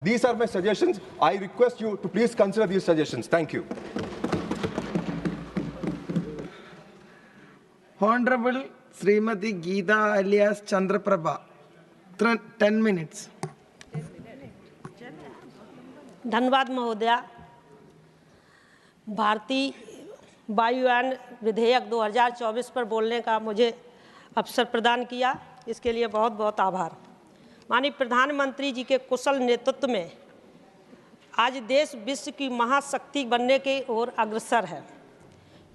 These are my suggestions. I request you to please consider these suggestions. Thank you. Honorable Srimati Geeta alias Chandraprabha, 10 minutes. धन्यवाद महोदया। भारतीय वायुयान विधेयक 2024 पर बोलने का मुझे अवसर प्रदान किया, इसके लिए बहुत बहुत आभार। माननीय प्रधानमंत्री जी के कुशल नेतृत्व में आज देश विश्व की महाशक्ति बनने की ओर अग्रसर है।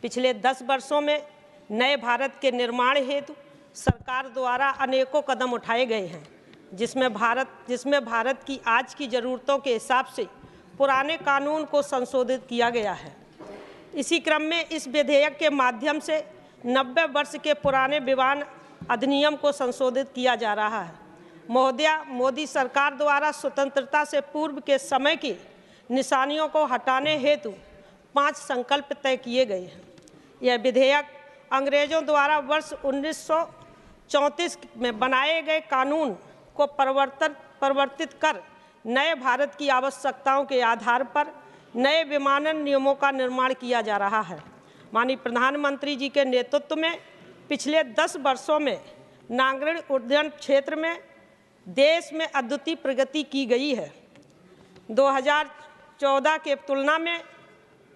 पिछले 10 वर्षों में नए भारत के निर्माण हेतु सरकार द्वारा अनेकों कदम उठाए गए हैं, जिसमें भारत की आज की ज़रूरतों के हिसाब से पुराने कानून को संशोधित किया गया है। इसी क्रम में इस विधेयक के माध्यम से 90 वर्ष के पुराने विमान अधिनियम को संशोधित किया जा रहा है। महोदया, मोदी सरकार द्वारा स्वतंत्रता से पूर्व के समय की निशानियों को हटाने हेतु 5 संकल्प तय किए गए हैं। यह विधेयक अंग्रेजों द्वारा वर्ष 1934 में बनाए गए कानून को परिवर्तित कर नए भारत की आवश्यकताओं के आधार पर नए विमानन नियमों का निर्माण किया जा रहा है। माननीय प्रधानमंत्री जी के नेतृत्व में पिछले 10 वर्षों में नागरिक उड्डयन क्षेत्र में देश में अद्वितीय प्रगति की गई है। 2014 के तुलना में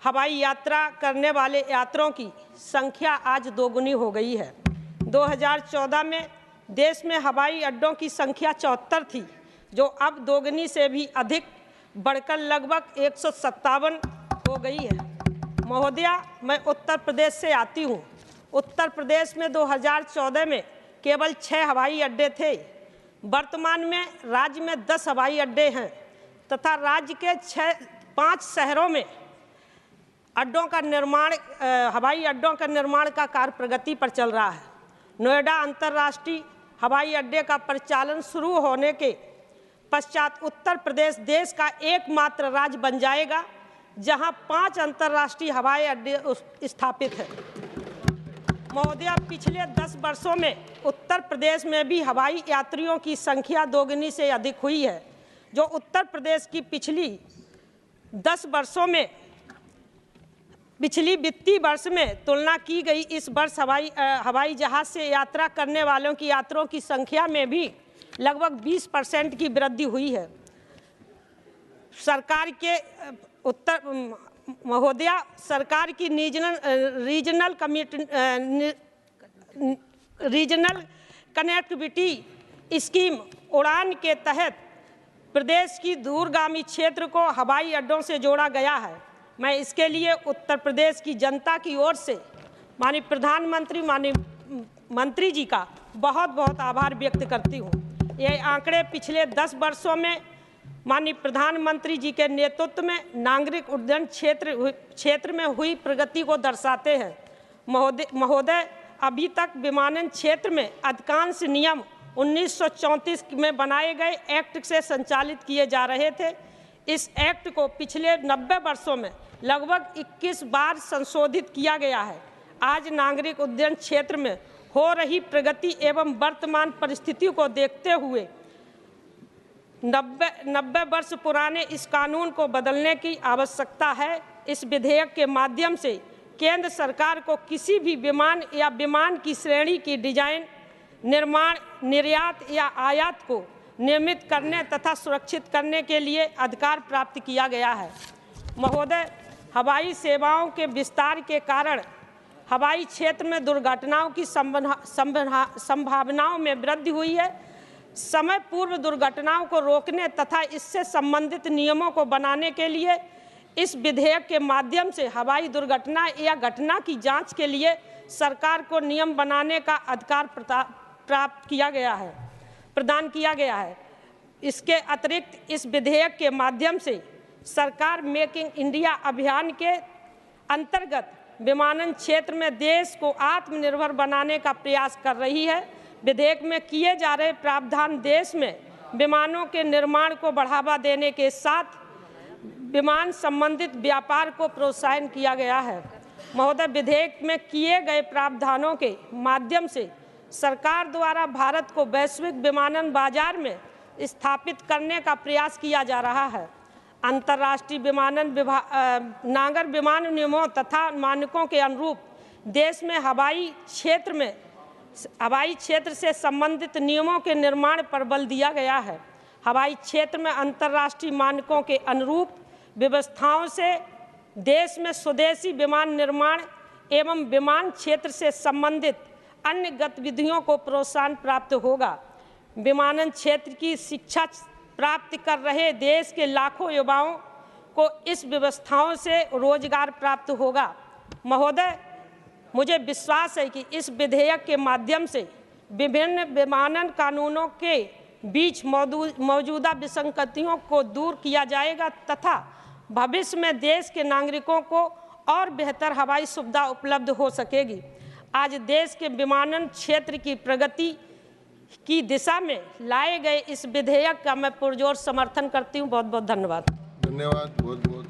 हवाई यात्रा करने वाले यात्रियों की संख्या आज दोगुनी हो गई है। 2014 में देश में हवाई अड्डों की संख्या 74 थी, जो अब दोगुनी से भी अधिक बढ़कर लगभग 157 हो गई है। महोदया, मैं उत्तर प्रदेश से आती हूँ। उत्तर प्रदेश में 2014 में केवल 6 हवाई अड्डे थे। वर्तमान में राज्य में 10 हवाई अड्डे हैं तथा राज्य के 5 शहरों में हवाई अड्डों का निर्माण का कार्य प्रगति पर चल रहा है। नोएडा अंतर्राष्ट्रीय हवाई अड्डे का परिचालन शुरू होने के पश्चात उत्तर प्रदेश देश का एकमात्र राज्य बन जाएगा जहां 5 अंतर्राष्ट्रीय हवाई अड्डे स्थापित हैं। महोदया, पिछले 10 वर्षों में उत्तर प्रदेश में भी हवाई यात्रियों की संख्या दोगुनी से अधिक हुई है। जो उत्तर प्रदेश की पिछली 10 वर्षों में पिछली वित्तीय वर्ष में तुलना की गई, इस वर्ष हवाई जहाज से यात्रा करने वालों की यात्रियों की संख्या में भी लगभग 20% की वृद्धि हुई है। सरकार के महोदया, सरकार की रीजनल कनेक्टिविटी स्कीम उड़ान के तहत प्रदेश की दूरगामी क्षेत्र को हवाई अड्डों से जोड़ा गया है। मैं इसके लिए उत्तर प्रदेश की जनता की ओर से माननीय प्रधानमंत्री, माननीय मंत्री जी का बहुत बहुत आभार व्यक्त करती हूँ। ये आंकड़े पिछले 10 वर्षों में माननीय प्रधानमंत्री जी के नेतृत्व में नागरिक उड्डयन क्षेत्र में हुई प्रगति को दर्शाते हैं। महोदय, अभी तक विमानन क्षेत्र में अधिकांश नियम 1934 में बनाए गए एक्ट से संचालित किए जा रहे थे। इस एक्ट को पिछले 90 वर्षों में लगभग 21 बार संशोधित किया गया है। आज नागरिक उड्डयन क्षेत्र में हो रही प्रगति एवं वर्तमान परिस्थितियों को देखते हुए 90 वर्ष पुराने इस कानून को बदलने की आवश्यकता है। इस विधेयक के माध्यम से केंद्र सरकार को किसी भी विमान या विमान की श्रेणी की डिजाइन, निर्माण, निर्यात या आयात को नियमित करने तथा सुरक्षित करने के लिए अधिकार प्राप्त किया गया है। महोदय, हवाई सेवाओं के विस्तार के कारण हवाई क्षेत्र में दुर्घटनाओं की संभावनाओं में वृद्धि हुई है। समय पूर्व दुर्घटनाओं को रोकने तथा इससे संबंधित नियमों को बनाने के लिए इस विधेयक के माध्यम से हवाई दुर्घटना या घटना की जांच के लिए सरकार को नियम बनाने का अधिकार प्रदान किया गया है। इसके अतिरिक्त इस विधेयक के माध्यम से सरकार मेक इन इंडिया अभियान के अंतर्गत विमानन क्षेत्र में देश को आत्मनिर्भर बनाने का प्रयास कर रही है। विधेयक में किए जा रहे प्रावधान देश में विमानों के निर्माण को बढ़ावा देने के साथ विमान संबंधित व्यापार को प्रोत्साहन किया गया है। महोदय, विधेयक में किए गए प्रावधानों के माध्यम से सरकार द्वारा भारत को वैश्विक विमानन बाजार में स्थापित करने का प्रयास किया जा रहा है। अंतर्राष्ट्रीय विमानन नागर विमान नियमों तथा मानकों के अनुरूप देश में हवाई क्षेत्र से संबंधित नियमों के निर्माण पर बल दिया गया है। हवाई क्षेत्र में अंतर्राष्ट्रीय मानकों के अनुरूप व्यवस्थाओं से देश में स्वदेशी विमान निर्माण एवं विमान क्षेत्र से संबंधित अन्य गतिविधियों को प्रोत्साहन प्राप्त होगा। विमानन क्षेत्र की शिक्षा प्राप्त कर रहे देश के लाखों युवाओं को इस व्यवस्थाओं से रोजगार प्राप्त होगा। महोदय, मुझे विश्वास है कि इस विधेयक के माध्यम से विभिन्न विमानन कानूनों के बीच मौजूदा विसंगतियों को दूर किया जाएगा तथा भविष्य में देश के नागरिकों को और बेहतर हवाई सुविधा उपलब्ध हो सकेगी। आज देश के विमानन क्षेत्र की प्रगति की दिशा में लाए गए इस विधेयक का मैं पुरजोर समर्थन करती हूँ। बहुत बहुत धन्यवाद। धन्यवाद। बहुत बहुत।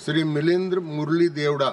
श्री मिलिंद्र मुरली देवड़ा।